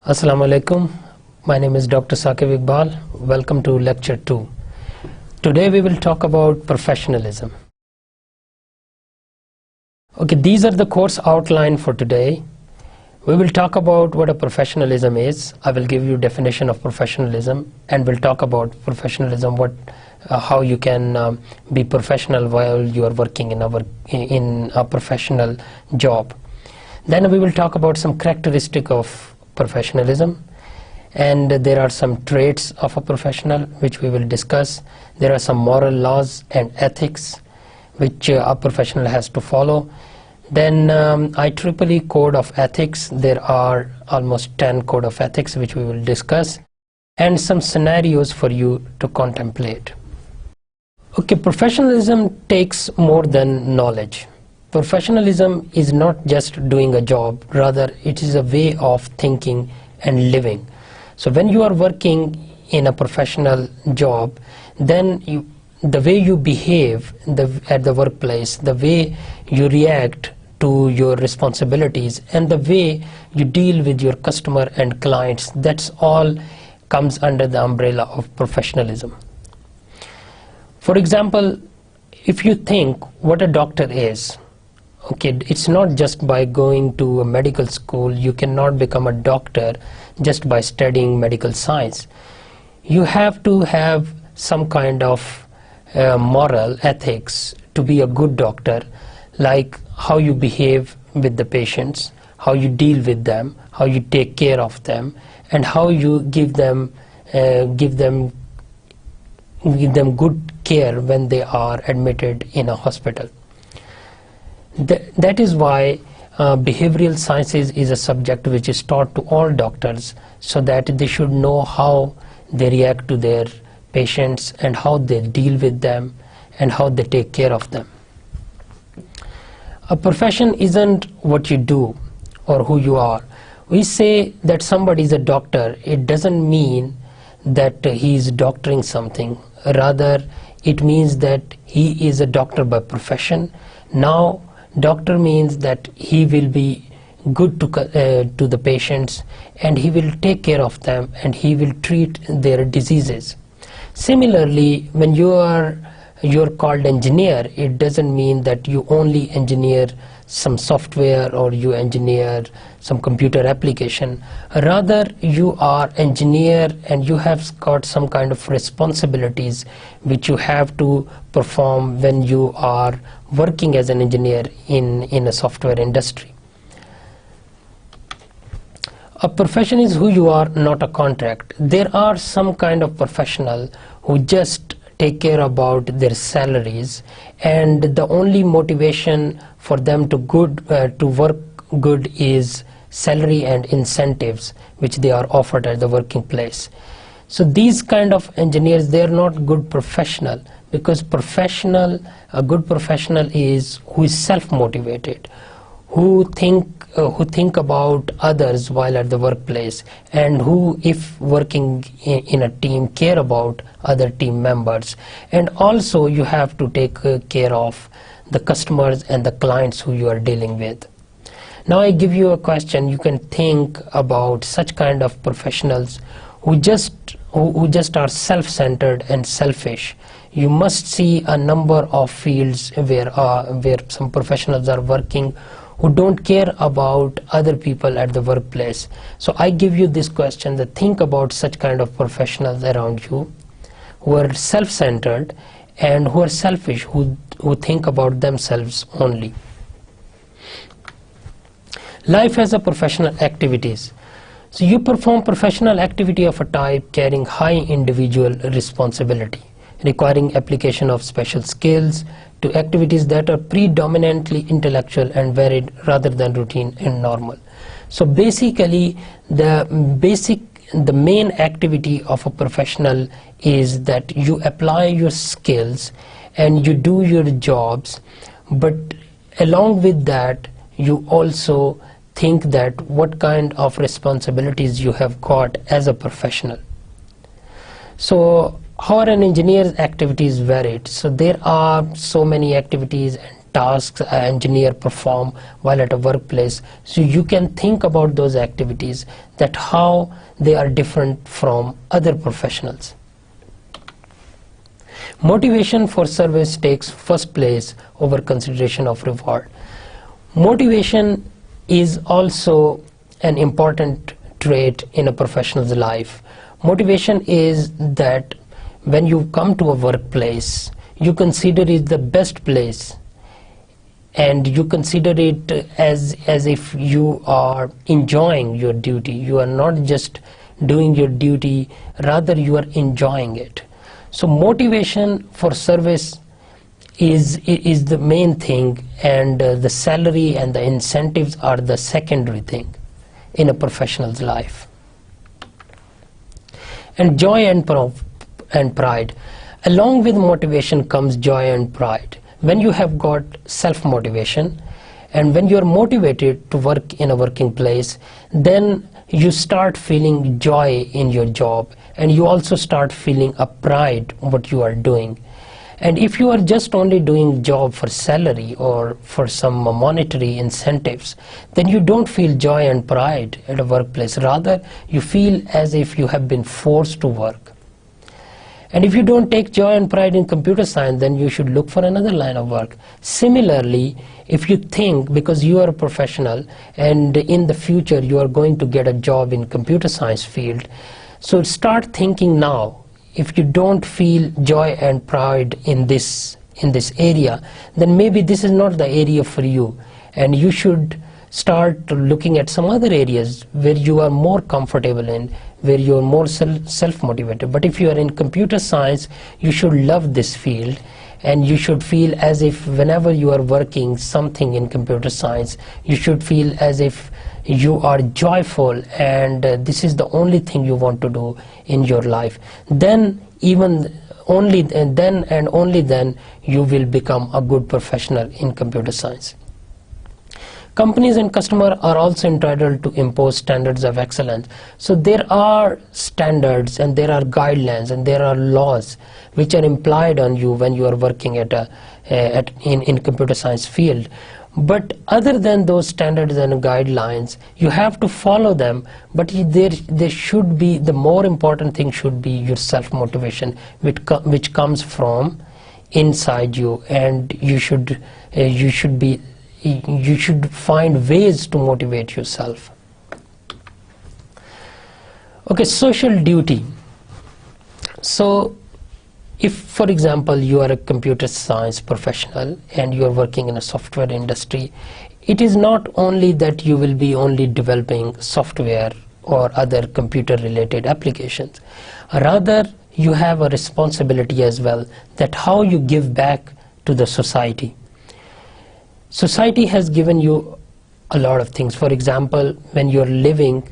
Assalamu alaikum. My name is Dr. Saqib Iqbal. Welcome to lecture 2. Today we will talk about professionalism. Okay, these are the course outline for today. We will talk about what a professionalism is. I will give you definition of professionalism, and we'll talk about professionalism, how you can be professional while you are working in a professional job. Then we will talk about some characteristic of professionalism, and there are some traits of a professional which we will discuss. There are some moral laws and ethics which a professional has to follow. Then IEEE code of ethics. There are almost 10 code of ethics which we will discuss, and some scenarios for you to contemplate. Okay, professionalism takes more than knowledge. Professionalism is not just doing a job, rather it is a way of thinking and living. So when you are working in a professional job, then the way you behave at the workplace, the way you react to your responsibilities, and the way you deal with your customer and clients, that's all comes under the umbrella of professionalism. For example, if you think what a doctor is, okay, it's not just by going to a medical school. You cannot become a doctor just by studying medical science. You have to have some kind of moral ethics to be a good doctor, like how you behave with the patients, how you deal with them, how you take care of them, and how you give them good care when they are admitted in a hospital. That is why behavioral sciences is a subject which is taught to all doctors, so that they should know how they react to their patients and how they deal with them and how they take care of them. A profession isn't what you do or who you are. We say that somebody is a doctor. It doesn't mean that he is doctoring something. Rather, it means that he is a doctor by profession. Now, doctor means that he will be good to the patients, and he will take care of them, and he will treat their diseases. Similarly, when you're called engineer, it doesn't mean that you only engineer some software or you engineer some computer application. Rather, you are engineer and you have got some kind of responsibilities which you have to perform when you are working as an engineer in a software industry. A profession is who you are, not a contract. There are some kind of professional who just take care about their salaries, and the only motivation for them to work good is salary and incentives which they are offered at the working place. So these kind of engineers, they are not good professional, because a good professional is who is self-motivated, who think about others while at the workplace, and who, if working in a team, care about other team members. And also you have to take care of the customers and the clients who you are dealing with. Now I give you a question. You can think about such kind of professionals who just are self-centered and selfish. You must see a number of fields where some professionals are working who don't care about other people at the workplace. So I give you this question, that think about such kind of professionals around you who are self-centered and who are selfish, who think about themselves only. Life as a professional activities. So you perform professional activity of a type carrying high individual responsibility, requiring application of special skills to activities that are predominantly intellectual and varied rather than routine and normal. So basically the main activity of a professional is that you apply your skills and you do your jobs, but along with that you also think that what kind of responsibilities you have got as a professional. So how are an engineer's activities varied? So there are so many activities and tasks an engineer perform while at a workplace. So you can think about those activities, that how they are different from other professionals. Motivation for service takes first place over consideration of reward. Motivation is also an important trait in a professional's life. Motivation is that when you come to a workplace, you consider it the best place, and you consider it as if you are enjoying your duty. You are not just doing your duty, rather you are enjoying it. So motivation for service is the main thing, and the salary and the incentives are the secondary thing in a professional's life. And joy and pride. Along with motivation comes joy and pride. When you have got self-motivation, and when you are motivated to work in a working place, then you start feeling joy in your job, and you also start feeling a pride in what you are doing. And if you are just only doing job for salary or for some monetary incentives, then you don't feel joy and pride at a workplace. Rather, you feel as if you have been forced to work. And if you don't take joy and pride in computer science, then you should look for another line of work. Similarly, if you think, because you are a professional and in the future you are going to get a job in computer science field, so start thinking now. If you don't feel joy and pride in this area, then maybe this is not the area for you, and you should start looking at some other areas where you are more comfortable in, where you are more self-motivated. But if you are in computer science, you should love this field, and you should feel as if whenever you are working something in computer science, you should feel as if you are joyful, and this is the only thing you want to do in your life. Then only then you will become a good professional in computer science. Companies and customers are also entitled to impose standards of excellence. So there are standards, and there are guidelines, and there are laws which are implied on you when you are working in computer science field. But other than those standards and guidelines, you have to follow them. But there should be, the more important thing should be your self-motivation, which comes from inside you, and you should find ways to motivate yourself. Okay, social duty. So if, for example, you are a computer science professional and you are working in a software industry, it is not only that you will be only developing software or other computer related applications. Rather, you have a responsibility as well, that how you give back to the society. Society has given you a lot of things. For example, when you're living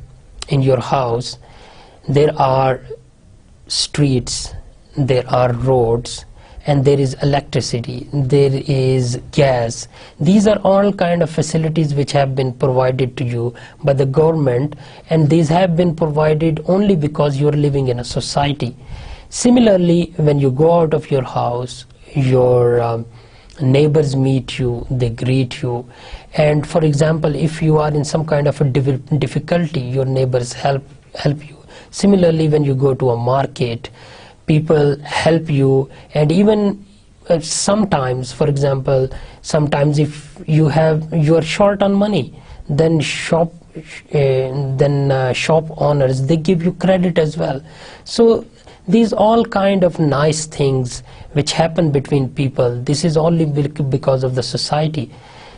in your house, there are streets, there are roads, and there is electricity, there is gas. These are all kind of facilities which have been provided to you by the government, and these have been provided only because you're living in a society. Similarly, when you go out of your house, your neighbors meet you, they greet you, and for example, if you are in some kind of a difficulty, your neighbors help you. Similarly, when you go to a market, people help you, and even sometimes, for example, sometimes if you are short on money, then shop owners, they give you credit as well. So these all kind of nice things which happen between people, this is only because of the society.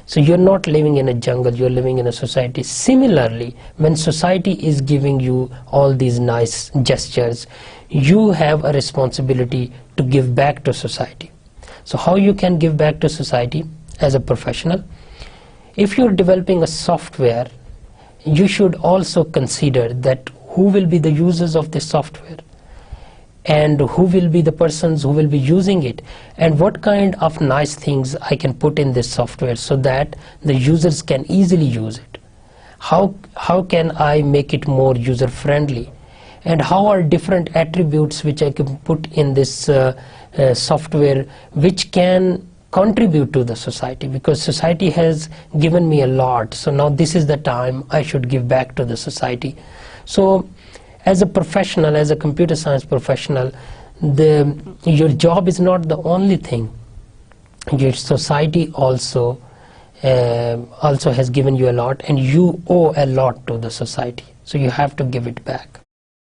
So you're not living in a jungle, you're living in a society. Similarly, when society is giving you all these nice gestures, you have a responsibility to give back to society. So how you can give back to society as a professional? If you're developing a software, you should also consider that who will be the users of this software, and who will be the persons who will be using it, and what kind of nice things I can put in this software so that the users can easily use it. How can I make it more user friendly, and how are different attributes which I can put in this software which can contribute to the society, because society has given me a lot, so now this is the time I should give back to the society. So as a professional, as a computer science professional, your job is not the only thing. Your society also has given you a lot, and you owe a lot to the society, so you have to give it back.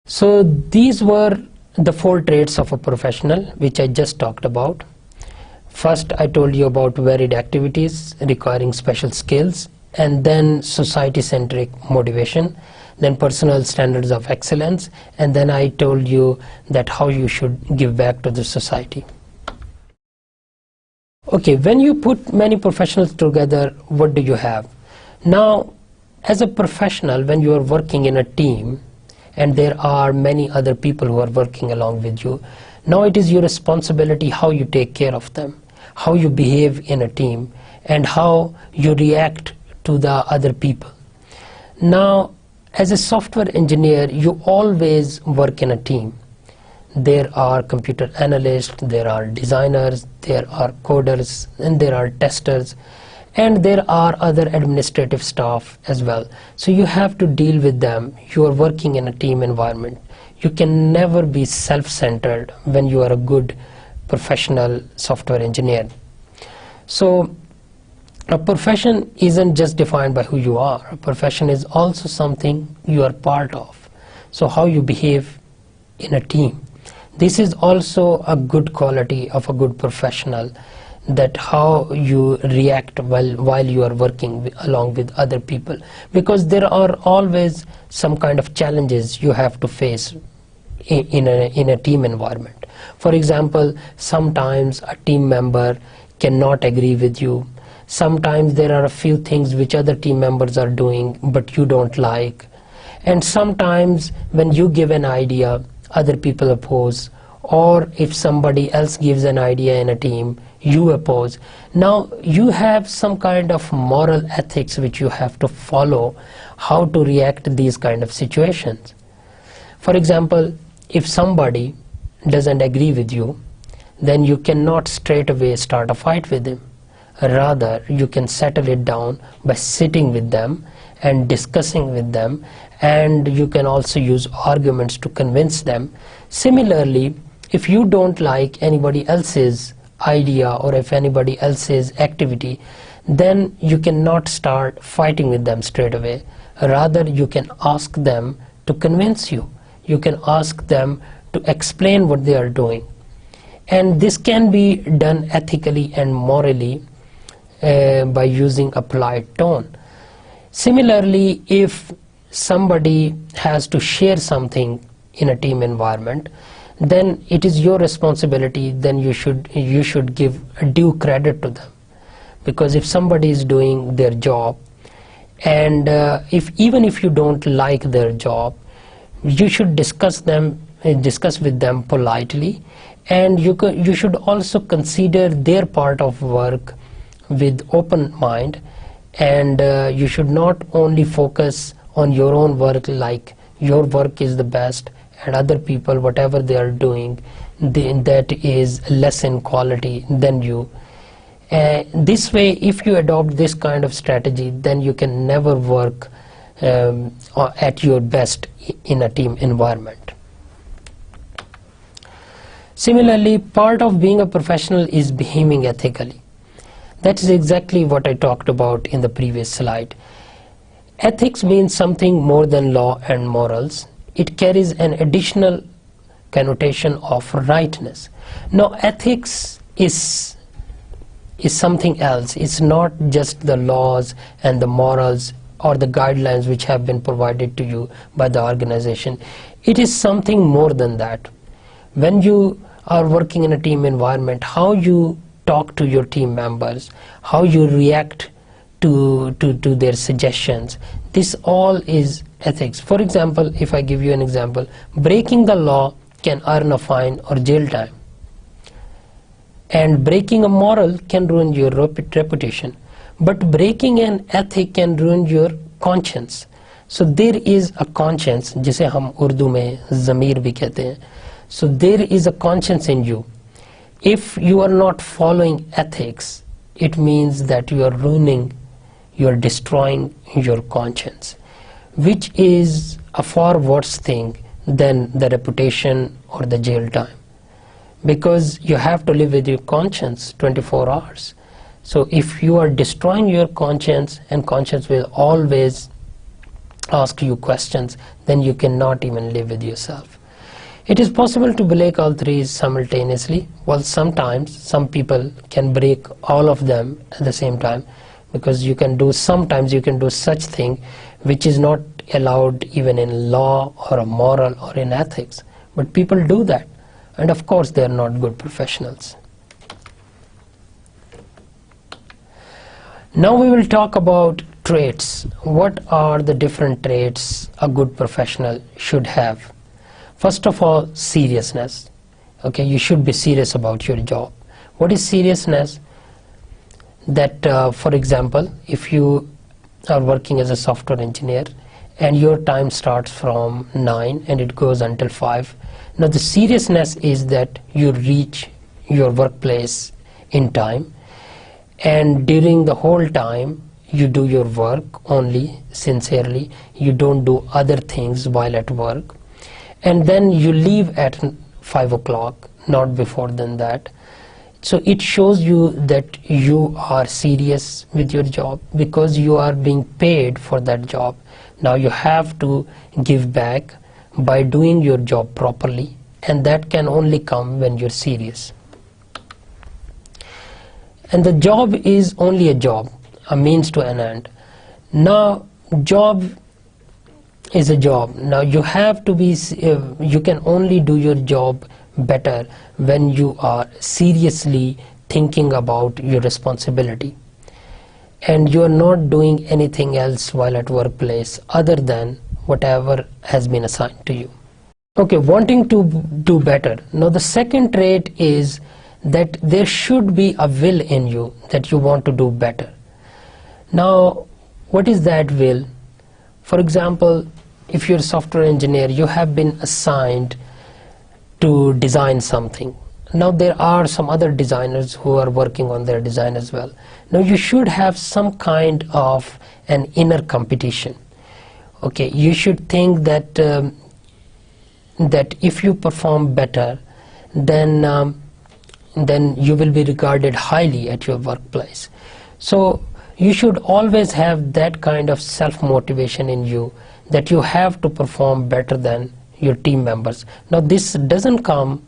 So these were the 4 traits of a professional which I just talked about. First, I told you about varied activities requiring special skills, and then society-centric motivation, then personal standards of excellence, and then I told you that how you should give back to the society. Okay, when you put many professionals together, what do you have? Now, as a professional, when you are working in a team and there are many other people who are working along with you, now it is your responsibility how you take care of them, how you behave in a team, and how you react to the other people. Now, as a software engineer, you always work in a team. There are computer analysts, there are designers, there are coders, and there are testers, and there are other administrative staff as well. So you have to deal with them. You are working in a team environment. You can never be self-centered when you are a good professional software engineer. So a profession isn't just defined by who you are. A profession is also something you are part of. So how you behave in a team. This is also a good quality of a good professional, that how you react while you are working along with other people, because there are always some kind of challenges you have to face in a team environment. For example, sometimes a team member cannot agree with you. Sometimes there are a few things which other team members are doing but you don't like, and sometimes when you give an idea, other people oppose, or if somebody else gives an idea in a team, you oppose. Now you have some kind of moral ethics which you have to follow, how to react to these kind of situations. For example, if somebody doesn't agree with you, then you cannot straight away start a fight with him. Rather, you can settle it down by sitting with them and discussing with them, and you can also use arguments to convince them. Similarly, if you don't like anybody else's idea or if anybody else's activity, then you cannot start fighting with them straight away. Rather, you can ask them to convince you. You can ask them to explain what they are doing. And this can be done ethically and morally by using a polite tone. Similarly, if somebody has to share something in a team environment, then it is your responsibility. Then you should give due credit to them, because if somebody is doing their job, and even if you don't like their job, you should discuss with them politely, and you should also consider their part of work with open mind, and you should not only focus on your own work, like your work is the best and other people whatever they are doing, that is less in quality than you. This way, if you adopt this kind of strategy, then you can never work at your best in a team environment. Similarly, part of being a professional is behaving ethically. That is exactly what I talked about in the previous slide. Ethics means something more than law and morals. It carries an additional connotation of rightness. Now, ethics is something else. It's not just the laws and the morals or the guidelines which have been provided to you by the organization. It is something more than that. When you are working in a team environment, how you talk to your team members, how you react to their suggestions, this all is ethics. For example, if I give you an example, breaking the law can earn a fine or jail time, and breaking a moral can ruin your reputation, but breaking an ethic can ruin your conscience. So there is a conscience, जिसे हम उर्दू में ज़मीर भी कहते हैं. So there is a conscience in you. if you are not following ethics, it means that you are ruining, you are destroying your conscience, which is a far worse thing than the reputation or the jail time, because you have to live with your conscience 24 hours. So if you are destroying your conscience, and conscience will always ask you questions, then you cannot even live with yourself. It is possible to break all three simultaneously. Well, sometimes some people can break all of them at the same time, because sometimes you can do such thing which is not allowed even in law or a moral or in ethics, but people do that, and of course they are not good professionals. Now we will talk about traits. What are the different traits a good professional should have? First of all, seriousness. Okay, you should be serious about your job. What is seriousness? That for example, if you are working as a software engineer and your time starts from 9 and it goes until 5, now the seriousness is that you reach your workplace in time, and during the whole time you do your work only sincerely, you don't do other things while at work, and then you leave at 5 o'clock, not before than that. So it shows you that you are serious with your job, because you are being paid for that job. Now you have to give back by doing your job properly, and that can only come when you're serious. And the job is only a job, a means to an end. Now job is a job. Now you have to be, you can only do your job better when you are seriously thinking about your responsibility, and you are not doing anything else while at workplace other than whatever has been assigned to you. Okay, wanting to do better. Now the second trait is that there should be a will in you that you want to do better. Now what is that will? For example, if you're a software engineer, you have been assigned to design something. Now there are some other designers who are working on their design as well. Now you should have some kind of an inner competition. Okay, you should think that that if you perform better, then you will be regarded highly at your workplace. So you should always have that kind of self-motivation in you, that you have to perform better than your team members. Now this doesn't come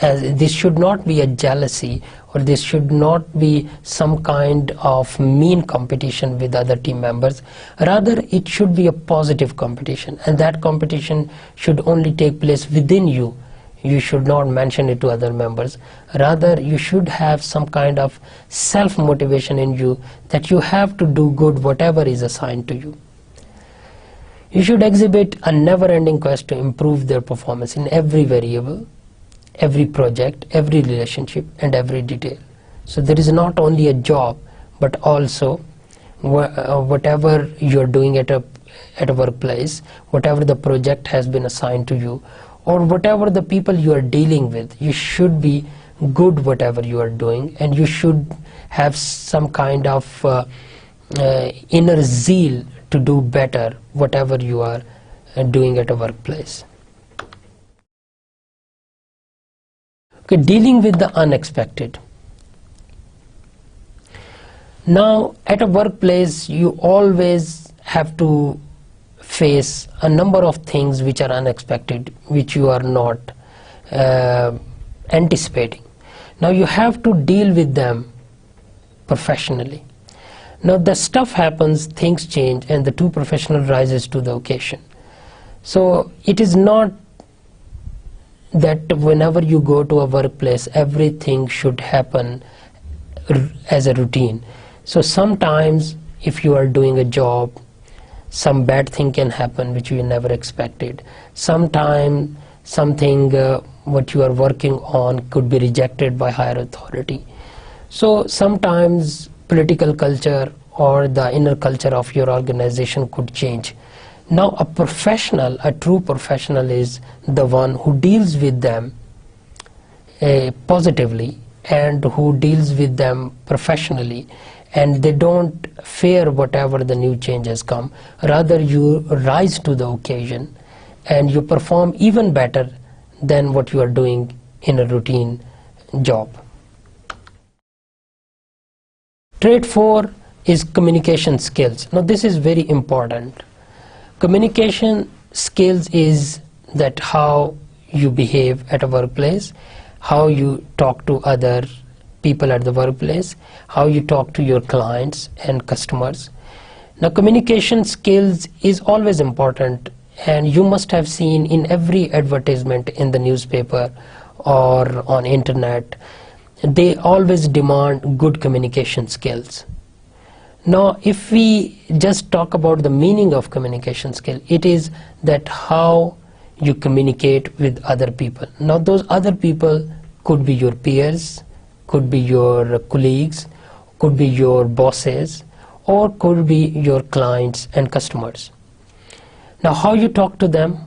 as, this should not be a jealousy, or this should not be some kind of mean competition with other team members. Rather it should be a positive competition, and that competition should only take place within you. You should not mention it to other members. Rather you should have some kind of self-motivation in you, that you have to do good whatever is assigned to you. You should exhibit a never-ending quest to improve their performance in every variable, every project, every relationship, and every detail. So there is not only a job, but also whatever you're doing at a workplace, whatever the project has been assigned to you, or whatever the people you are dealing with, you should be good whatever you are doing, and you should have some kind of inner zeal to do better whatever you are doing at a workplace. Okay, dealing with the unexpected. Now at a workplace you always have to face a number of things which are unexpected, which you are not anticipating. Now you have to deal with them professionally. Now the stuff happens, things change, and the true professional rises to the occasion. So it is not that whenever you go to a workplace everything should happen as a routine. So sometimes if you are doing a job, some bad thing can happen which you never expected. Sometimes something what you are working on could be rejected by higher authority. So sometimes political culture or the inner culture of your organization could change. Now a professional, a true professional, is the one who deals with them positively and who deals with them professionally, and they don't fear whatever the new changes come. Rather, you rise to the occasion and you perform even better than what you are doing in a routine job. Trait 4 is communication skills. Now this is very important. Communication skills is that how you behave at a workplace, how you talk to other people at the workplace, how you talk to your clients and customers. Now communication skills is always important, and you must have seen in every advertisement in the newspaper or on internet, they always demand good communication skills. Now if we just talk about the meaning of communication skill, it is that how you communicate with other people. Now those other people could be your peers, could be your colleagues, could be your bosses, or could be your clients and customers. Now how you talk to them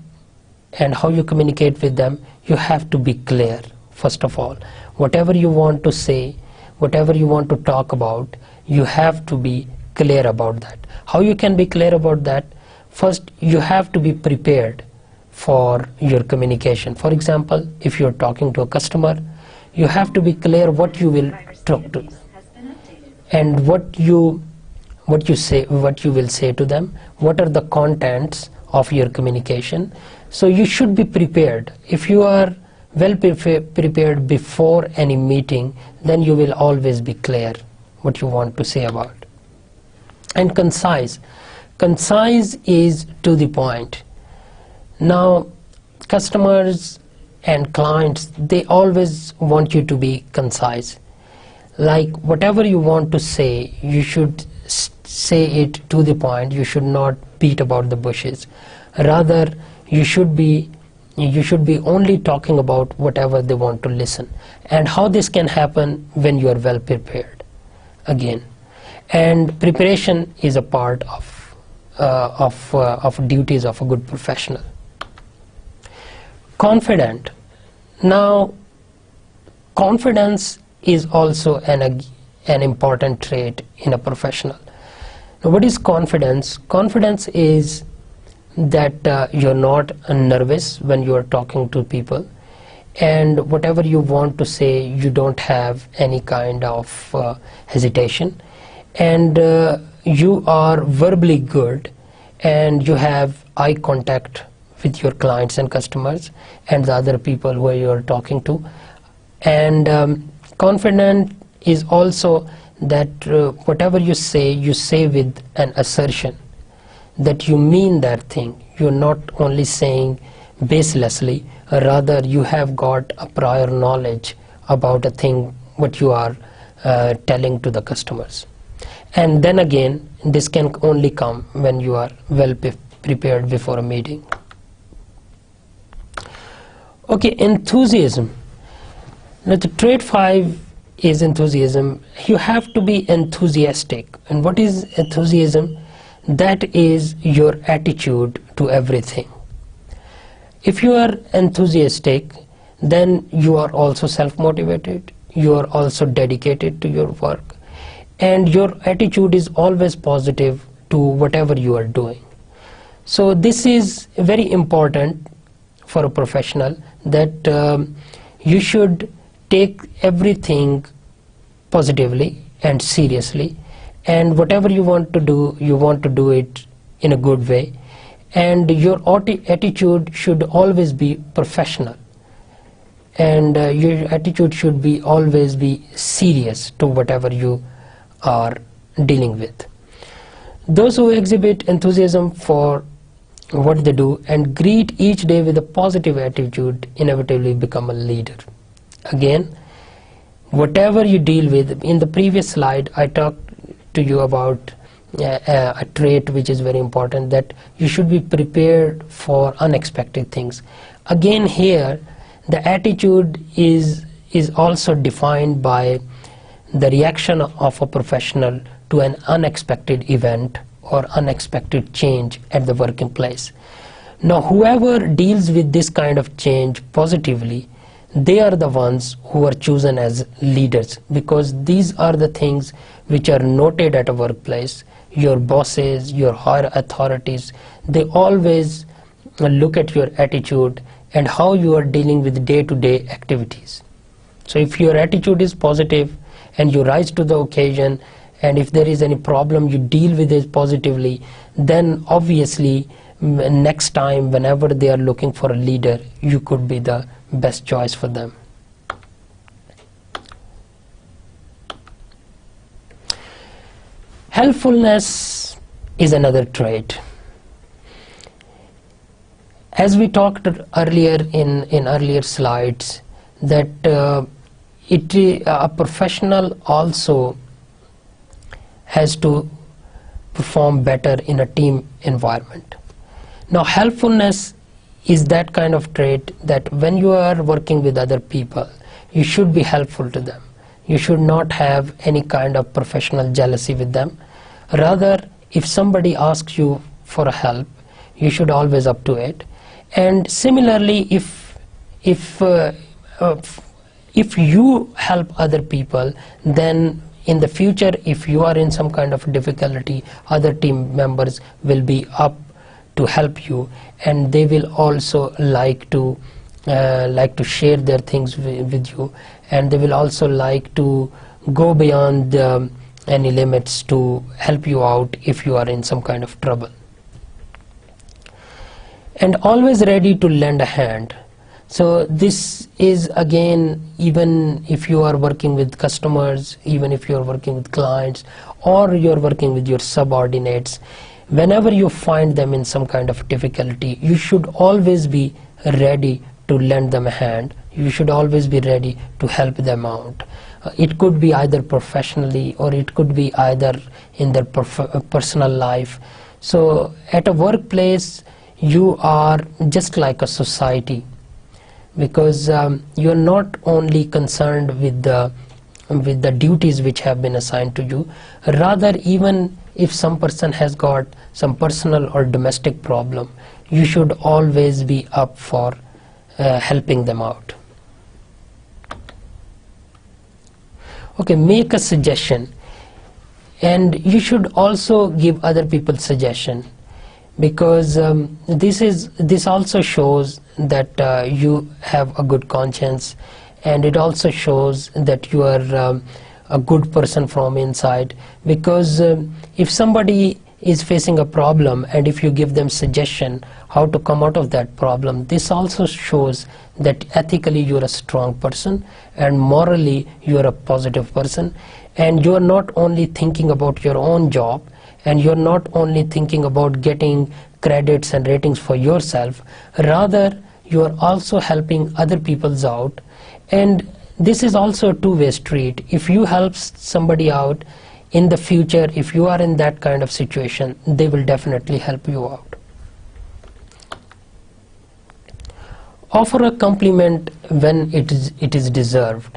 and how you communicate with them, you have to be clear. First of all, whatever you want to say, whatever you want to talk about, you have to be clear about that. How you can be clear about that? First, you have to be prepared for your communication. For example, if you're talking to a customer, you have to be clear what you will talk to and what you will say to them, what are the contents of your communication. So you should be prepared. If you are well prepared before any meeting, then you will always be clear what you want to say about. And concise. Concise is to the point. Now customers and clients, they always want you to be concise. Like whatever you want to say, you should say it to the point. You should not beat about the bushes. Rather, you should be only talking about whatever they want to listen. And how this can happen when you are well prepared. Again, and preparation is a part of duties of a good professional. Confident. Now confidence is also an important trait in a professional. Now, what is confidence? Confidence is that you're not nervous when you are talking to people, and whatever you want to say, you don't have any kind of hesitation, and you are verbally good, and you have eye contact with your clients and customers and the other people who you are talking to. And confident is also that whatever you say with an assertion, that you mean that thing. You're not only saying baselessly, rather you have got a prior knowledge about a thing what you are telling to the customers. And then again, this can only come when you are well prepared before a meeting. Okay, enthusiasm. Now the trait 5 is enthusiasm. You have to be enthusiastic. And what is enthusiasm? That is your attitude to everything. If you are enthusiastic, then you are also self-motivated, you are also dedicated to your work, and your attitude is always positive to whatever you are doing. So this is very important for a professional, that you should take everything positively and seriously, and whatever you want to do it in a good way, and your attitude should always be professional, and your attitude should be always be serious to whatever you are dealing with. Those who exhibit enthusiasm for what they do and greet each day with a positive attitude inevitably become a leader. Again, whatever you deal with, in the previous slide I talked to you about a trait which is very important, that you should be prepared for unexpected things. Again, here the attitude is also defined by the reaction of a professional to an unexpected event or unexpected change at the working place. Now whoever deals with this kind of change positively, they are the ones who are chosen as leaders, because these are the things which are noted at a workplace. Your bosses, your higher authorities, they always look at your attitude and how you are dealing with day-to-day activities. So if your attitude is positive and you rise to the occasion, and if there is any problem you deal with it positively, then obviously next time whenever they are looking for a leader, you could be the best choice for them. Helpfulness is another trait. As we talked earlier in earlier slides, that a professional also has to perform better in a team environment. Now, helpfulness is that kind of trait that when you are working with other people, you should be helpful to them. You should not have any kind of professional jealousy with them. Rather, if somebody asks you for help, you should always up to it. And similarly, if you help other people, then in the future, if you are in some kind of difficulty, other team members will be up to help you, and they will also like to share their things with you, and they will also like to go beyond any limits to help you out if you are in some kind of trouble. And always ready to lend a hand. So this is, again, even if you are working with customers, even if you are working with clients, or you are working with your subordinates, whenever you find them in some kind of difficulty, you should always be ready to lend them a hand. You should always be ready to help them out. It could be either professionally, or it could be either in their personal life. So at a workplace, you are just like a society, because you are not only concerned with the duties which have been assigned to you. Rather, even if some person has got some personal or domestic problem, you should always be up for helping them out. Okay, make a suggestion, and you should also give other people suggestion, because this also shows that you have a good conscience, and it also shows that you are a good person from inside. Because if somebody is facing a problem, and if you give them suggestion how to come out of that problem, this also shows that ethically you are a strong person, and morally you are a positive person, and you are not only thinking about your own job, and you're not only thinking about getting credits and ratings for yourself, rather you are also helping other people's out. And this is also a two-way street. If you help somebody out in the future, if you are in that kind of situation, they will definitely help you out. Offer a compliment when it is deserved.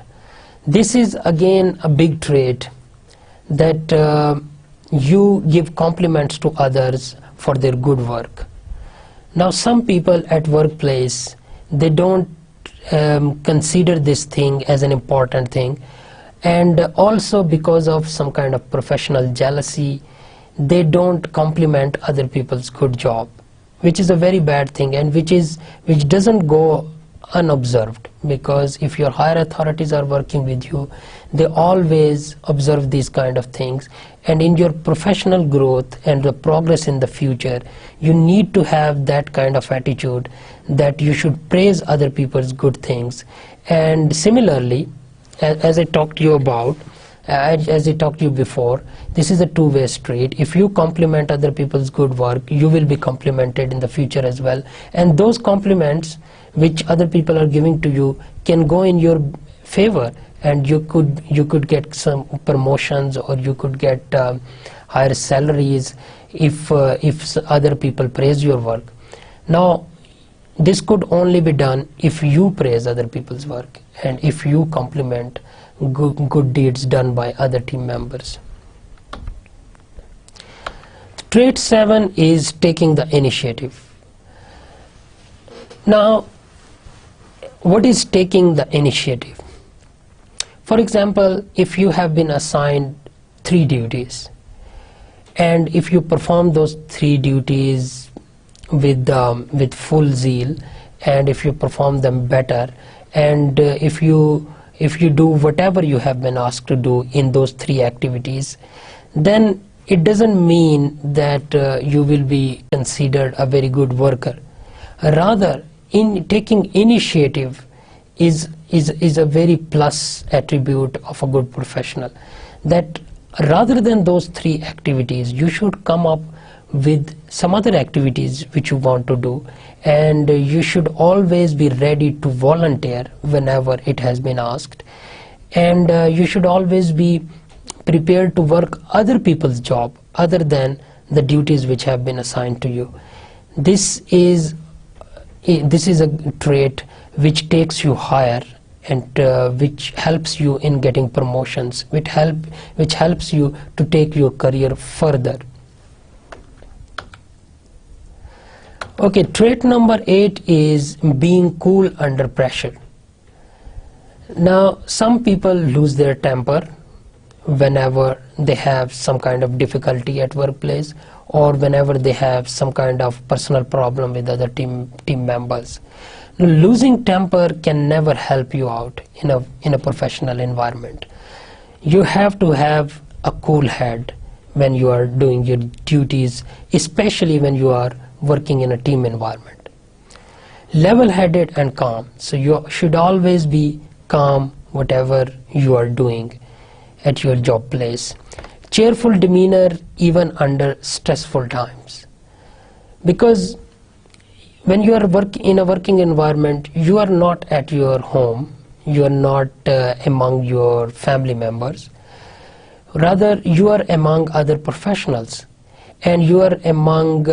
This is again a big trait, that you give compliments to others for their good work. Now, some people at workplace, they don't consider this thing as an important thing, and also because of some kind of professional jealousy, they don't compliment other people's good job, which is a very bad thing, and which doesn't go unobserved. Because if your higher authorities are working with you, they always observe these kind of things, and in your professional growth and the progress in the future, you need to have that kind of attitude that you should praise other people's good things. And similarly, as I talked to you about, as I talked to you before, this is a two-way street. If you compliment other people's good work, you will be complimented in the future as well, and those compliments which other people are giving to you can go in your favor, and you could get some promotions, or you could get higher salaries if other people praise your work. Now, this could only be done if you praise other people's work, and if you compliment good deeds done by other team members. Trait 7 is taking the initiative. Now, What is taking the initiative? For example, if you have been assigned 3 duties, and if you perform those 3 duties with full zeal, and if you perform them better, and if you do whatever you have been asked to do in those 3 activities, then it doesn't mean that you will be considered a very good worker. Rather, in taking initiative is a very plus attribute of a good professional, that rather than those 3 activities, you should come up with some other activities which you want to do, and you should always be ready to volunteer whenever it has been asked, and you should always be prepared to work other people's job other than the duties which have been assigned to you. This is a trait which takes you higher, and which helps you in getting promotions, which helps you to take your career further. Okay, trait number 8 is being cool under pressure. Now, some people lose their temper whenever they have some kind of difficulty at workplace, or whenever they have some kind of personal problem with other team members. Now, losing temper can never help you out in a professional environment. You have to have a cool head when you are doing your duties, especially when you are working in a team environment. Level-headed and calm. So you should always be calm whatever you are doing at your job place. Cheerful demeanor even under stressful times. Because when you are in a working environment, you are not at your home, you are not among your family members. Rather, you are among other professionals, and you are among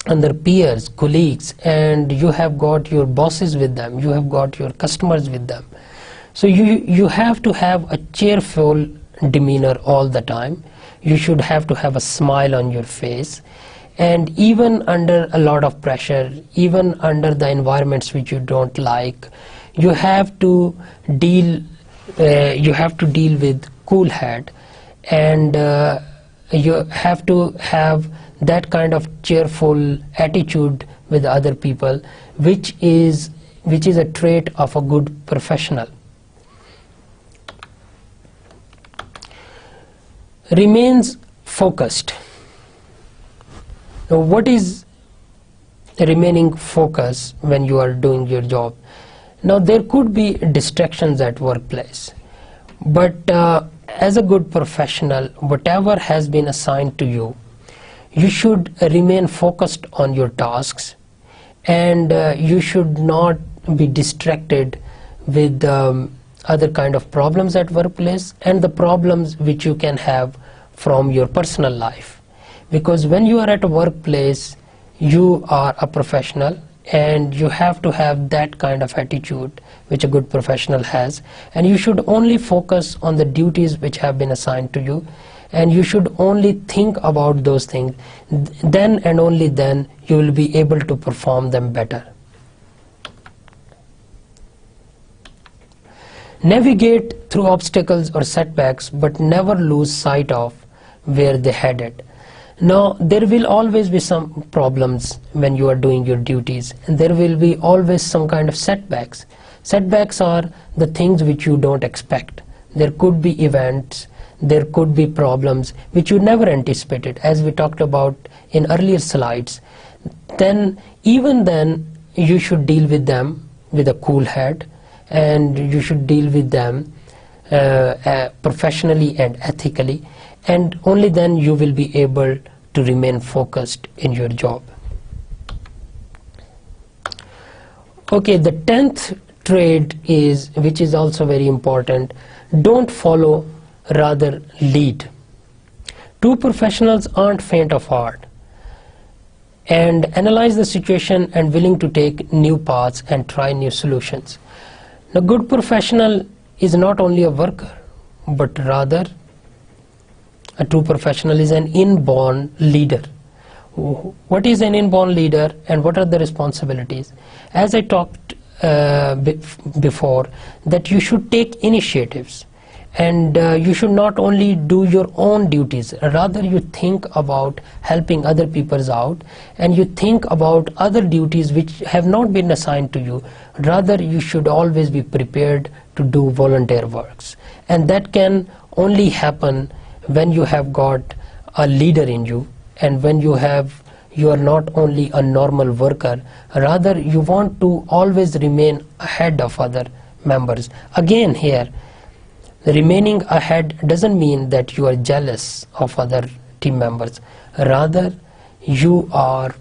other peers, colleagues, and you have got your bosses with them, you have got your customers with them. So you have to have a cheerful demeanor all the time. You should have to have a smile on your face, and even under a lot of pressure, even under the environments which you don't like, you have to deal with cool head, and you have to have that kind of cheerful attitude with other people, which is a trait of a good professional. Remains focused. Now, what is remaining focused when you are doing your job? Now, there could be distractions at workplace, but as a good professional, whatever has been assigned to you, you should remain focused on your tasks, and you should not be distracted with other kind of problems at workplace and the problems which you can have from your personal life. Because when you are at a workplace, you are a professional, and you have to have that kind of attitude which a good professional has, and you should only focus on the duties which have been assigned to you, and you should only think about those things. Then and only then you will be able to perform them better. Navigate through obstacles or setbacks, but never lose sight of where they headed. Now, there will always be some problems when you are doing your duties, and there will be always some kind of setbacks. Setbacks are the things which you don't expect. There could be events, there could be problems which you never anticipated, as we talked about in earlier slides. Then, even then, you should deal with them with a cool head, and you should deal with them professionally and ethically, and only then you will be able to remain focused in your job. Okay, the 10th trait is, which is also very important, don't follow, rather lead. True professionals aren't faint of heart and analyze the situation and willing to take new paths and try new solutions. A good professional is not only a worker, but rather a true professional is an inborn leader. What is an inborn leader, and what are the responsibilities? As I talked before, that you should take initiatives, and you should not only do your own duties, rather you think about helping other people out, and you think about other duties which have not been assigned to you. Rather, you should always be prepared to do volunteer works, and that can only happen when you have got a leader in you, and when you are not only a normal worker, rather you want to always remain ahead of other members. Again, here, remaining ahead doesn't mean that you are jealous of other team members. Rather, you are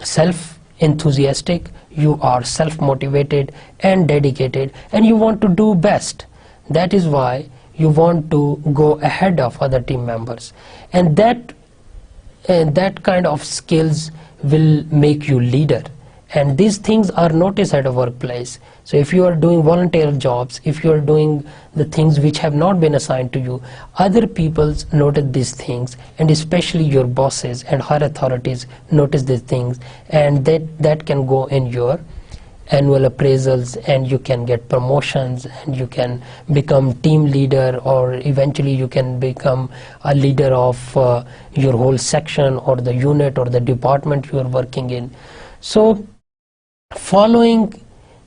self-enthusiastic, you are self-motivated and dedicated, and you want to do best. That is why you want to go ahead of other team members, and that kind of skills will make you leader. And these things are noticed at a workplace. So if you are doing volunteer jobs, if you are doing the things which have not been assigned to you, other people notice these things, and especially your bosses and higher authorities notice these things, and that can go in your annual appraisals, and you can get promotions, and you can become team leader, or eventually you can become a leader of your whole section or the unit or the department you are working in. So following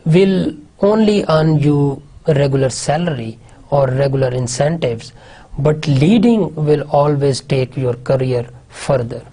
will only earn you regular salary or regular incentives, but leading will always take your career further.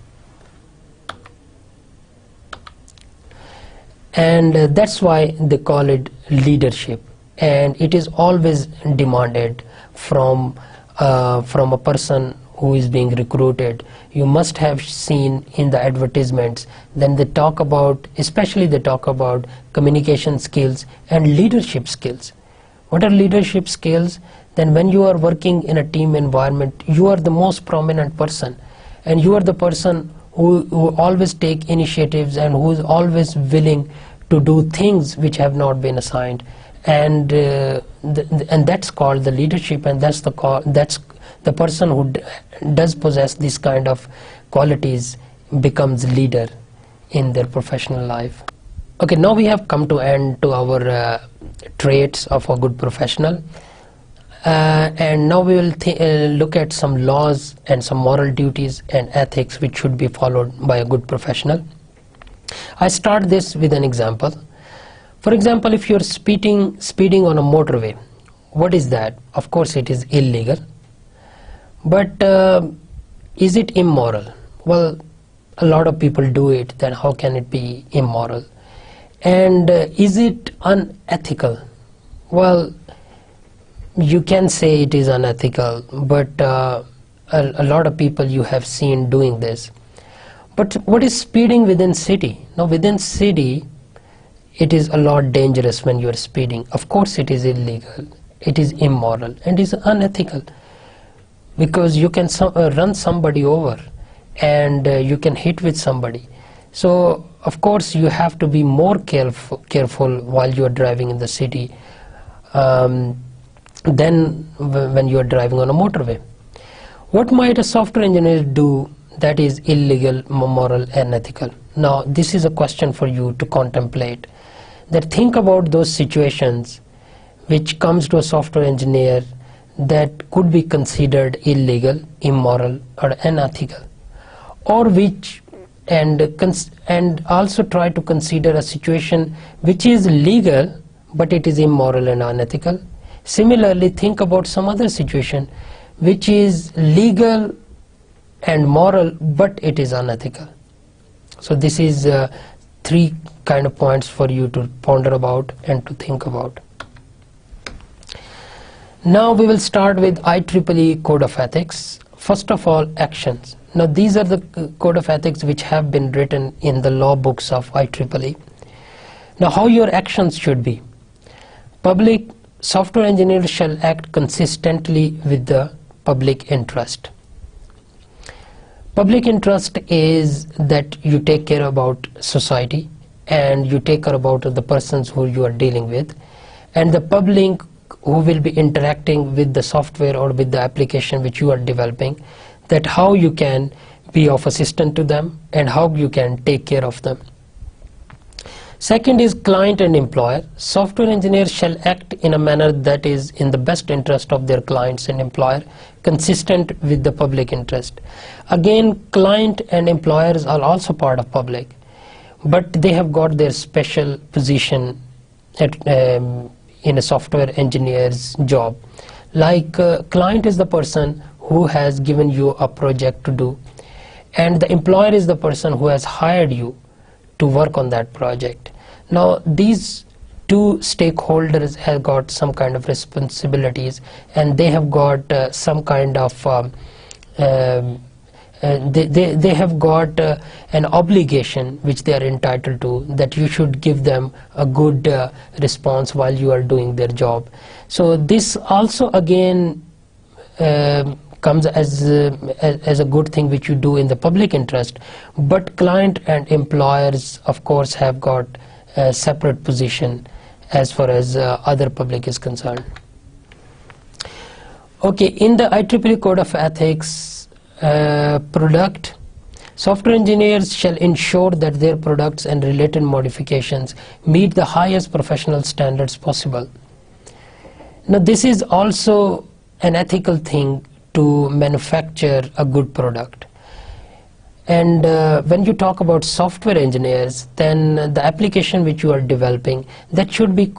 And that's why they call it leadership, and it is always demanded from a person who is being recruited. You must have seen in the advertisements, then they talk about, especially they talk about communication skills and leadership skills. What are leadership skills? Then when you are working in a team environment, you are the most prominent person, and you are the person who always take initiatives and who is always willing to do things which have not been assigned, and that's called the leadership, and that's the person who does possess this kind of qualities becomes leader in their professional life. Okay, now we have come to end to our traits of a good professional, and now we will look at some laws and some moral duties and ethics which should be followed by a good professional. I start this with an example. For example, if you're speeding on a motorway, what is that? Of course it is illegal, but is it immoral? Well, a lot of people do it, then how can it be immoral? And is it unethical? Well, you can say it is unethical, but a lot of people you have seen doing this. But what is speeding within city? Now within city, it is a lot dangerous when you are speeding. Of course it is illegal, it is immoral, and it is unethical, because you can run somebody over, and you can hit with somebody. So of course you have to be more careful while you are driving in the city than when you are driving on a motorway. What might a software engineer do that is illegal, immoral, and ethical? Now this is a question for you to contemplate. That think about those situations which comes to a software engineer that could be considered illegal, immoral, or unethical, or which and also try to consider a situation which is legal but it is immoral and unethical. Similarly, think about some other situation which is legal and moral but it is unethical. So this is three kind of points for you to ponder about and to think about. Now we will start with IEEE Code of Ethics. First of all, actions. Now these are the Code of Ethics which have been written in the law books of IEEE. Now how your actions should be. Public software engineers shall act consistently with the public interest. Public interest is that you take care about society, and you take care about the persons who you are dealing with, and the public who will be interacting with the software or with the application which you are developing, that how you can be of assistance to them and how you can take care of them. Second is client and employer. Software engineers shall act in a manner that is in the best interest of their clients and employer, consistent with the public interest. Again, client and employers are also part of public, but they have got their special position in a software engineer's job. Like client is the person who has given you a project to do, and the employer is the person who has hired you to work on that project. Now these two stakeholders have got some kind of responsibilities, and they have got some kind of they have got an obligation which they are entitled to, that you should give them a good response while you are doing their job. So this also again comes as a good thing which you do in the public interest, but client and employers of course have got a separate position as far as other public is concerned. Okay, in the IEEE Code of Ethics product, software engineers shall ensure that their products and related modifications meet the highest professional standards possible. Now this is also an ethical thing to manufacture a good product. And when you talk about software engineers, then the application which you are developing, that should be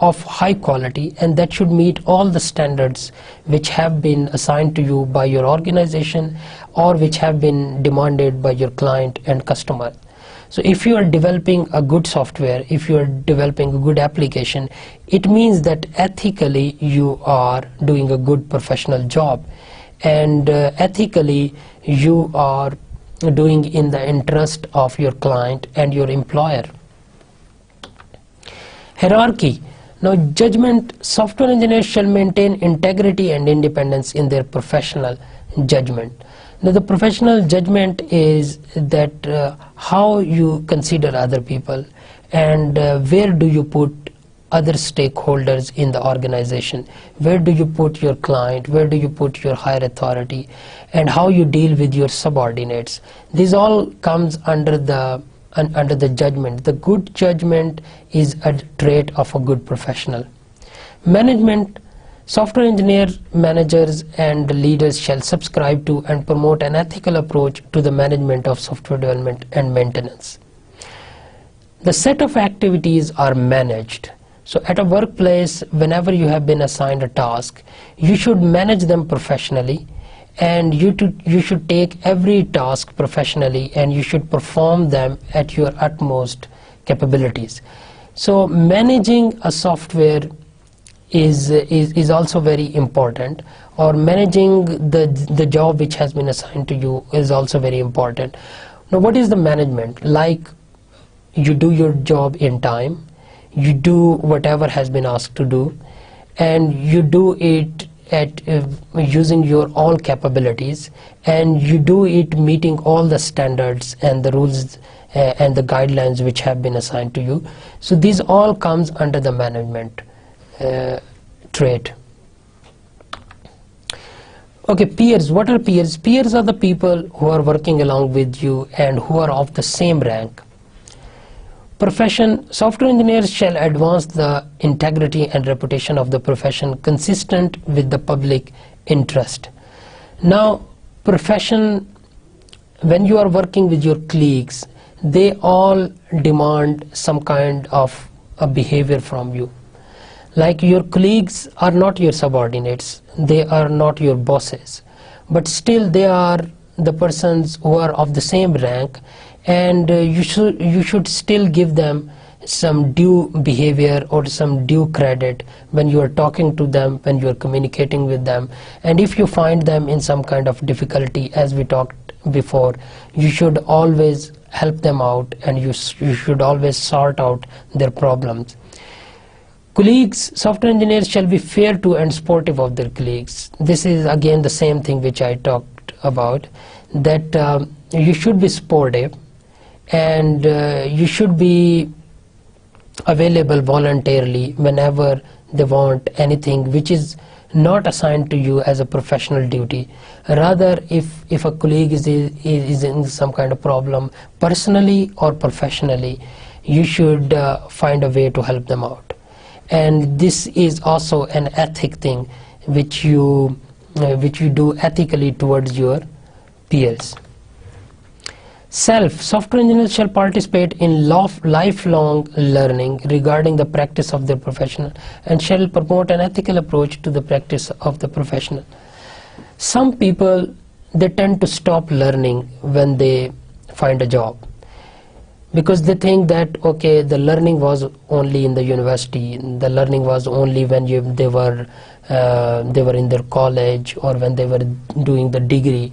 of high quality, and that should meet all the standards which have been assigned to you by your organization or which have been demanded by your client and customer. So if you are developing a good software, if you are developing a good application, it means that ethically you are doing a good professional job, and ethically you are doing in the interest of your client and your employer. Hierarchy. Now judgment. Software engineers shall maintain integrity and independence in their professional judgment. Now the professional judgment is that how you consider other people, and where do you put other stakeholders in the organization, where do you put your client, where do you put your higher authority, and how you deal with your subordinates. This all comes under the judgment. The good judgment is a trait of a good professional. Management. Software engineer managers and leaders shall subscribe to and promote an ethical approach to the management of software development and maintenance. The set of activities are managed. So at a workplace, whenever you have been assigned a task, you should manage them professionally, and you should take every task professionally, and you should perform them at your utmost capabilities. So managing a software is also very important, or managing the job which has been assigned to you is also very important. Now what is the management? Like, you do your job in time, you do whatever has been asked to do, and you do it at using your all capabilities, and you do it meeting all the standards and the rules and the guidelines which have been assigned to you. So these all comes under the management trait. Okay, peers. What are peers? Peers are the people who are working along with you and who are of the same rank. Profession. Software engineers shall advance the integrity and reputation of the profession consistent with the public interest. Now, profession, when you are working with your colleagues, they all demand some kind of a behavior from you. Like, your colleagues are not your subordinates, they are not your bosses, but still they are the persons who are of the same rank, and you should still give them some due behavior or some due credit when you are talking to them, when you are communicating with them. And if you find them in some kind of difficulty, as we talked before, you should always help them out, and you should always sort out their problems. Colleagues. Software engineers shall be fair to and supportive of their colleagues. This is again the same thing which I talked about, that you should be supportive, and you should be available voluntarily whenever they want anything which is not assigned to you as a professional duty. Rather, if a colleague is in some kind of problem, personally or professionally, you should find a way to help them out. And this is also an ethic thing which you do ethically towards your peers. Software engineers shall participate in lifelong learning regarding the practice of their profession and shall promote an ethical approach to the practice of the professional. Some people, they tend to stop learning when they find a job, because they think that, okay, the learning was only in the university, the learning was only when they were in their college or when they were doing the degree.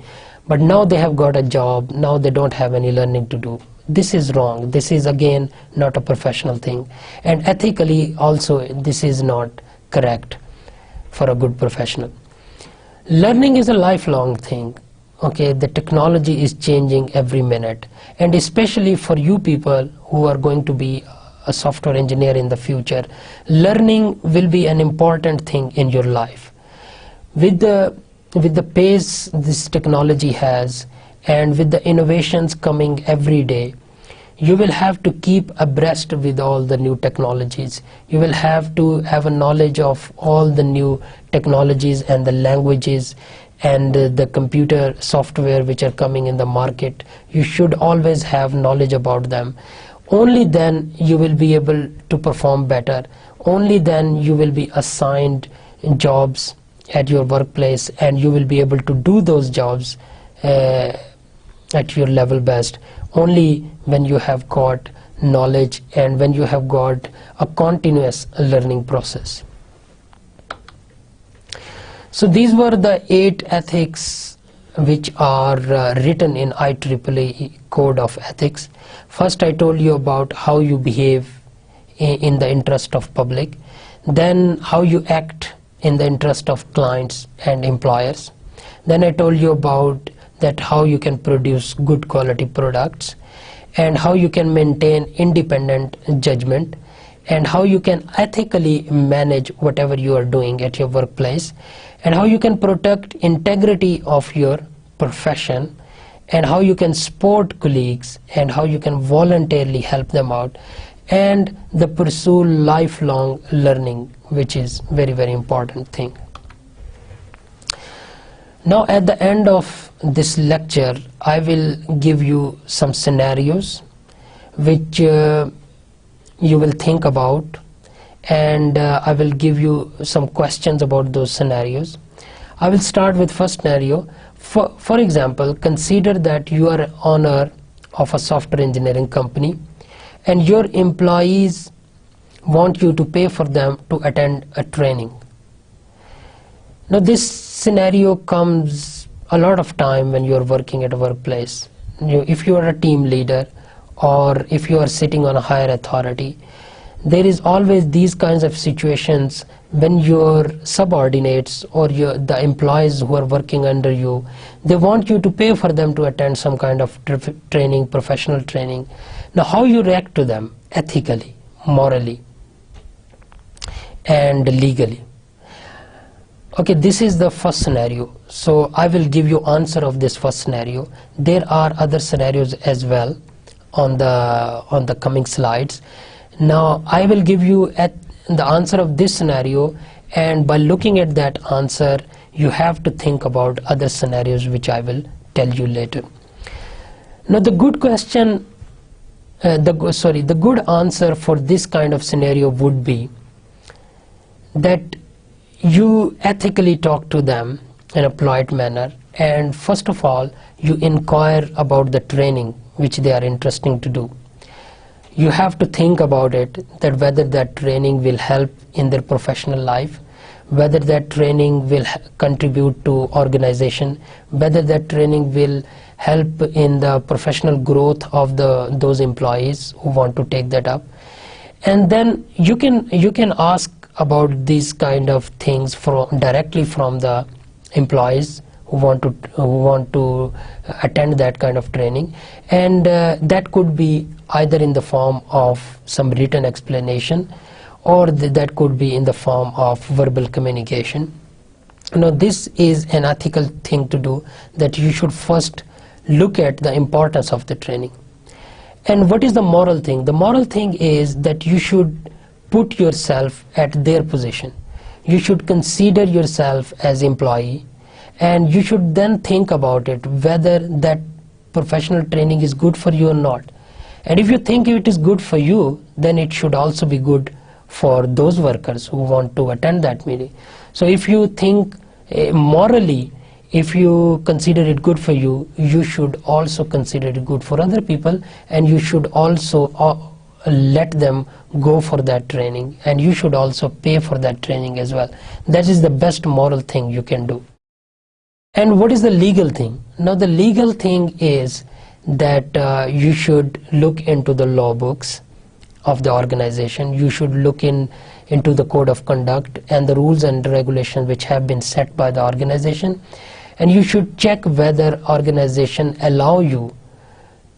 But now they have got a job, now they don't have any learning to do. This is wrong. This is again not a professional thing. And ethically also this is not correct for a good professional. Learning is a lifelong thing. Okay, the technology is changing every minute. And especially for you people who are going to be a software engineer in the future, learning will be an important thing in your life. With the pace this technology has and with the innovations coming every day, you will have to keep abreast with all the new technologies. You will have to have a knowledge of all the new technologies and the languages and the computer software which are coming in the market. You should always have knowledge about them. Only then you will be able to perform better. Only then you will be assigned jobs at your workplace and you will be able to do those jobs at your level best. Only when you have got knowledge and when you have got a continuous learning process. So these were the 8 ethics which are written in IEEE Code of Ethics. First I told you about how you behave in the interest of public, then how you act in the interest of clients and employers. Then I told you about that how you can produce good quality products and how you can maintain independent judgment and how you can ethically manage whatever you are doing at your workplace and how you can protect integrity of your profession and how you can support colleagues and how you can voluntarily help them out and the pursue lifelong learning, which is very, very important thing. Now at the end of this lecture I will give you some scenarios which you will think about, and I will give you some questions about those scenarios. I will start with first scenario. For example, consider that you are an owner of a software engineering company and your employees want you to pay for them to attend a training. Now this scenario comes a lot of time when you are working at a workplace. If you are a team leader or if you are sitting on a higher authority, there is always these kinds of situations when your subordinates or the employees who are working under you, they want you to pay for them to attend some kind of training, professional training. Now how you react to them ethically, morally and legally. Okay, this is the first scenario. So I will give you answer of this first scenario. There are other scenarios as well on the coming slides. Now I will give you the answer of this scenario, and by looking at that answer you have to think about other scenarios which I will tell you later. Now the good question, the good answer for this kind of scenario would be that you ethically talk to them in a polite manner, and first of all you inquire about the training which they are interested to do. You have to think about it, that whether that training will help in their professional life, whether that training will contribute to organization, whether that training will help in the professional growth of those employees who want to take that up. And then you can ask about these kind of things directly from the employees who want to attend that kind of training, and that could be either in the form of some written explanation or that could be in the form of verbal communication. Now this is an ethical thing to do, that you should first look at the importance of the training, And what is the moral thing? The moral thing is that you should put yourself at their position. You should consider yourself as employee, and you should then think about it whether that professional training is good for you or not. And if you think it is good for you, then it should also be good for those workers who want to attend that meeting. So if you think morally, if you consider it good for you, you should also consider it good for other people, and you should also let them go for that training, and you should also pay for that training as well. That is the best moral thing you can do. And what is the legal thing? Now the legal thing is that you should look into the law books of the organization. You should look into the code of conduct and the rules and regulations which have been set by the organization, and you should check whether organization allow you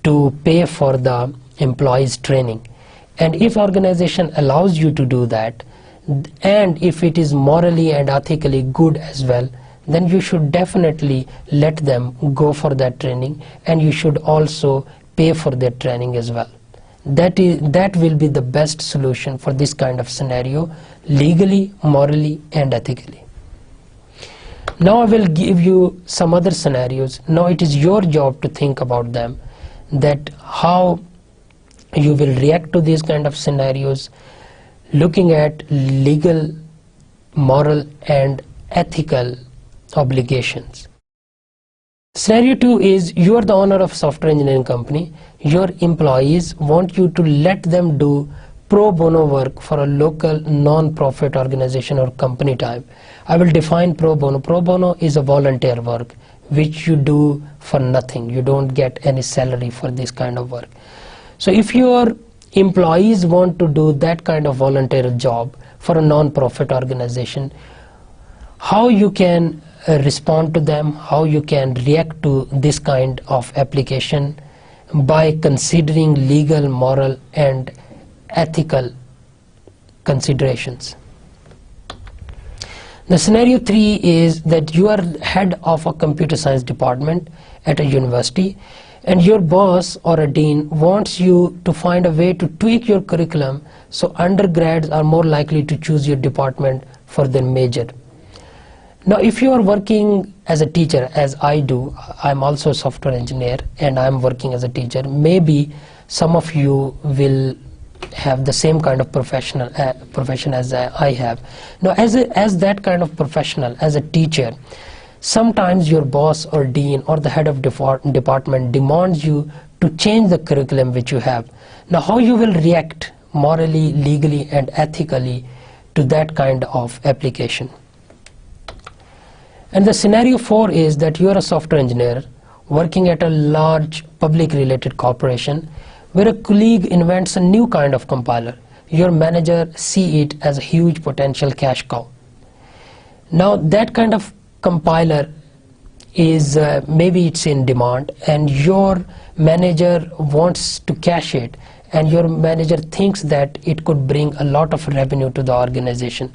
to pay for the employees training. And if organization allows you to do that, and if it is morally and ethically good as well, then you should definitely let them go for that training, and you should also pay for their training as well. That will be the best solution for this kind of scenario, legally, morally, and ethically. Now I will give you some other scenarios. Now it is your job to think about them, that how you will react to these kind of scenarios, looking at legal, moral, and ethical obligations. Scenario 2 is you are the owner of a software engineering company. Your employees want you to let them do pro bono work for a local non-profit organization or company type. I will define pro bono. Pro bono is a volunteer work which you do for nothing. You don't get any salary for this kind of work. So if your employees want to do that kind of volunteer job for a non-profit organization, how you can respond to them, how you can react to this kind of application by considering legal, moral, and ethical considerations. The scenario 3 is that you are head of a computer science department at a university, and your boss or a dean wants you to find a way to tweak your curriculum so undergrads are more likely to choose your department for their major. Now if you are working as a teacher, as I do, I'm also a software engineer and I'm working as a teacher, maybe some of you will have the same kind of profession as I have. Now as that kind of professional, as a teacher, sometimes your boss or dean or the head of department demands you to change the curriculum which you have. Now how you will react morally, legally, and ethically to that kind of application. And the scenario 4 is that you are a software engineer working at a large public related corporation where a colleague invents a new kind of compiler. Your manager sees it as a huge potential cash cow. Now that kind of compiler is maybe it's in demand, and your manager wants to cache it, and your manager thinks that it could bring a lot of revenue to the organization.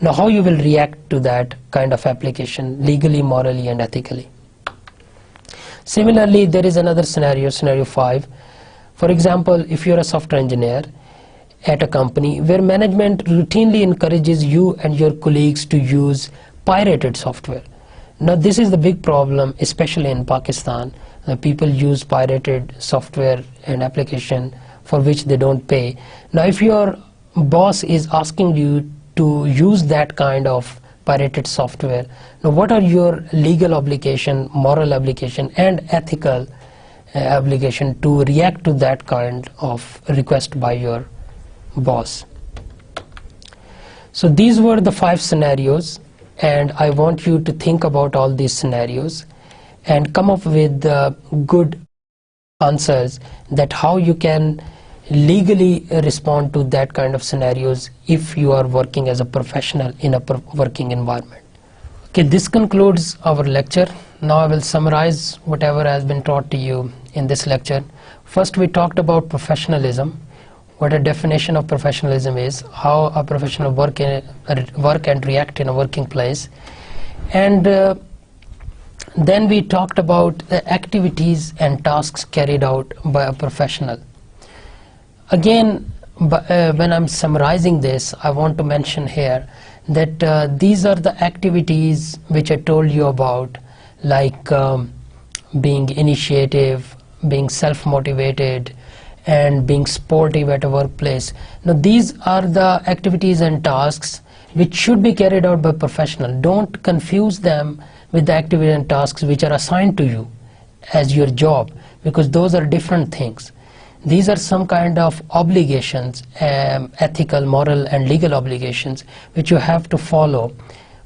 Now how you will react to that kind of application legally, morally, and ethically. Similarly, there is another scenario, scenario 5. For example, if you're a software engineer at a company where management routinely encourages you and your colleagues to use pirated software. Now this is the big problem, especially in Pakistan. People use pirated software and application for which they don't pay. Now if your boss is asking you to use that kind of pirated software, now what are your legal obligation, moral obligation, and ethical obligation to react to that kind of request by your boss? So these were the 5 scenarios, and I want you to think about all these scenarios and come up with good answers that how you can legally respond to that kind of scenarios if you are working as a professional in a working environment. Okay, this concludes our lecture. Now I will summarize whatever has been taught to you in this lecture. First, we talked about professionalism, what a definition of professionalism is, how a professional work and react in a working place, and then we talked about the activities and tasks carried out by a professional. again, when I'm summarizing this, I want to mention here that these are the activities which I told you about, like being initiative, being self-motivated, and being sportive at a workplace. Now these are the activities and tasks which should be carried out by professional. Don't confuse them with the activities and tasks which are assigned to you as your job, because those are different things. These are some kind of obligations, ethical, moral and legal obligations, which you have to follow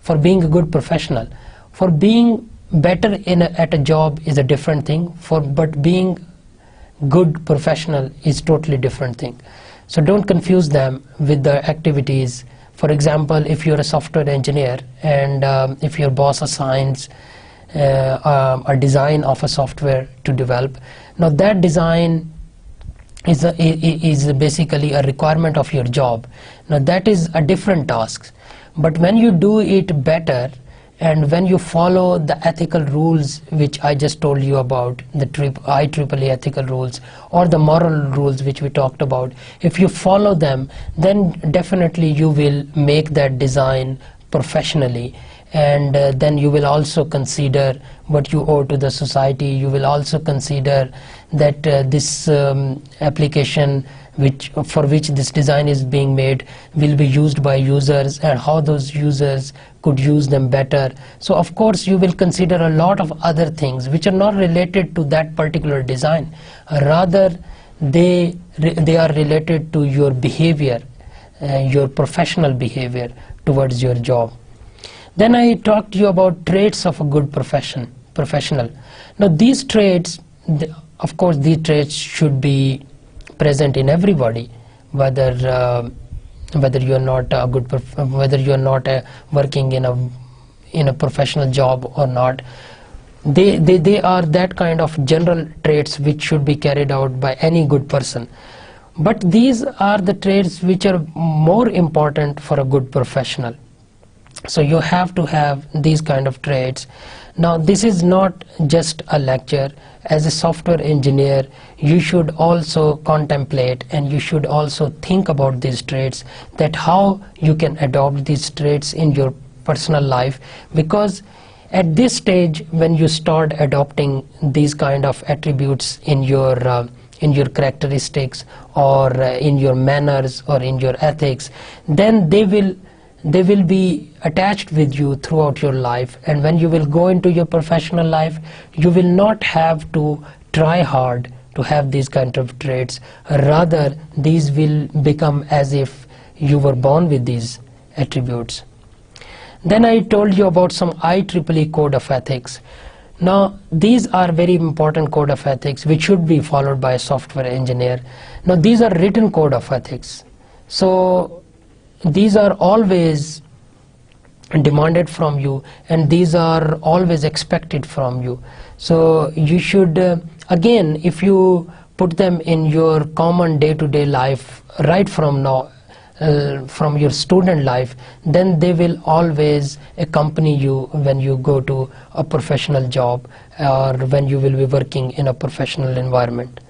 for being a good professional. For being better at a job is a different thing, but being good professional is totally different thing. So don't confuse them with the activities. For example, if you're a software engineer and if your boss assigns a design of a software to develop, now that design is basically a requirement of your job. Now that is a different task, but when you do it better and when you follow the ethical rules which I just told you about, the IEEE ethical rules or the moral rules which we talked about, if you follow them, then definitely you will make that design professionally, and then you will also consider what you owe to the society. You will also consider that this application for which this design is being made will be used by users, and how those users could use them better. So of course you will consider a lot of other things which are not related to that particular design, rather they are related to your behavior, your professional behavior towards your job. Then I talked to you about traits of a good professional. Now these traits, of course these traits should be present in everybody, whether you are not a good, whether you are not working in a professional job or not. They are that kind of general traits which should be carried out by any good person. But these are the traits which are more important for a good professional. So you have to have these kind of traits. Now this is not just a lecture. As a software engineer, you should also contemplate and you should also think about these traits, that how you can adopt these traits in your personal life, because at this stage when you start adopting these kind of attributes in your characteristics or in your manners or in your ethics, then they will be attached with you throughout your life, and when you will go into your professional life, you will not have to try hard to have these kind of traits. Rather, these will become as if you were born with these attributes. Then I told you about some IEEE code of ethics. Now these are very important code of ethics which should be followed by a software engineer. Now these are written code of ethics, so these are always demanded from you and these are always expected from you. So you should again, if you put them in your common day-to-day life right from now, from your student life, then they will always accompany you when you go to a professional job or when you will be working in a professional environment.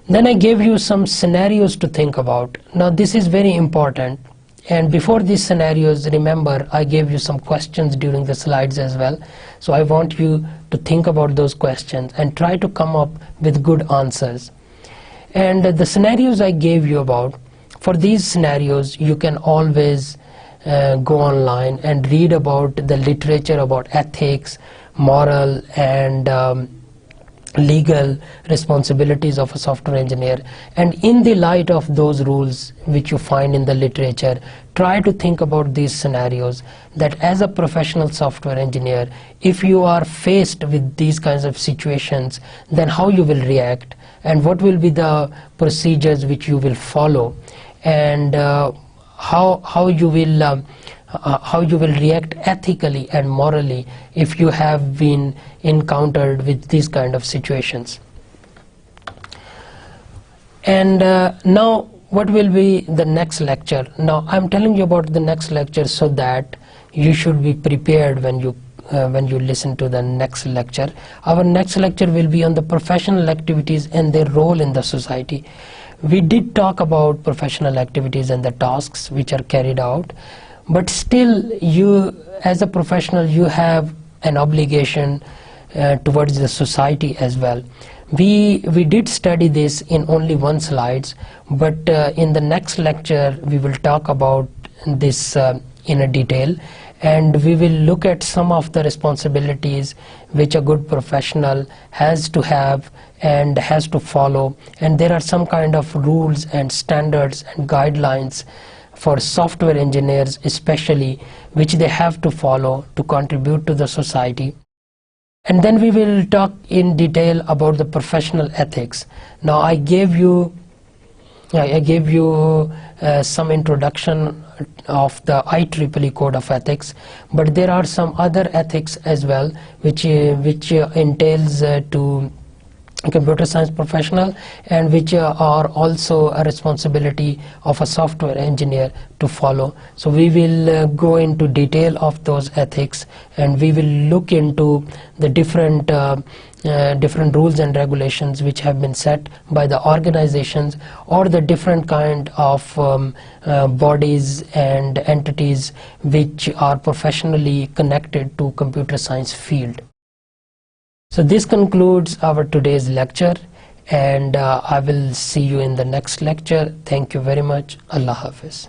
Then I gave you some scenarios to think about. Now this is very important. And before these scenarios, remember I gave you some questions during the slides as well. So I want you to think about those questions and try to come up with good answers. And the scenarios I gave you about, for these scenarios you can always go online and read about the literature about ethics, moral and legal responsibilities of a software engineer, and in the light of those rules which you find in the literature, try to think about these scenarios, that as a professional software engineer, if you are faced with these kinds of situations, then how you will react and what will be the procedures which you will follow, and how you will react ethically and morally if you have been encountered with these kind of situations. And now what will be the next lecture? Now I'm telling you about the next lecture so that you should be prepared when you listen to the next lecture. Our next lecture will be on the professional activities and their role in the society. we did talk about professional activities and the tasks which are carried out, but still you as a professional you have an obligation towards the society as well. We did study this in only one slide, but in the next lecture we will talk about this in a detail, and we will look at some of the responsibilities which a good professional has to have and has to follow, and there are some kind of rules and standards and guidelines for software engineers especially, which they have to follow to contribute to the society. And then we will talk in detail about the professional ethics. Now I gave you some introduction of the IEEE Code of Ethics, but there are some other ethics as well which entails to computer science professional, and which are also a responsibility of a software engineer to follow. So we will go into detail of those ethics, and we will look into the different rules and regulations which have been set by the organizations or the different kind of bodies and entities which are professionally connected to computer science field. So this concludes our today's lecture, and I will see you in the next lecture. Thank you very much. Allah Hafiz.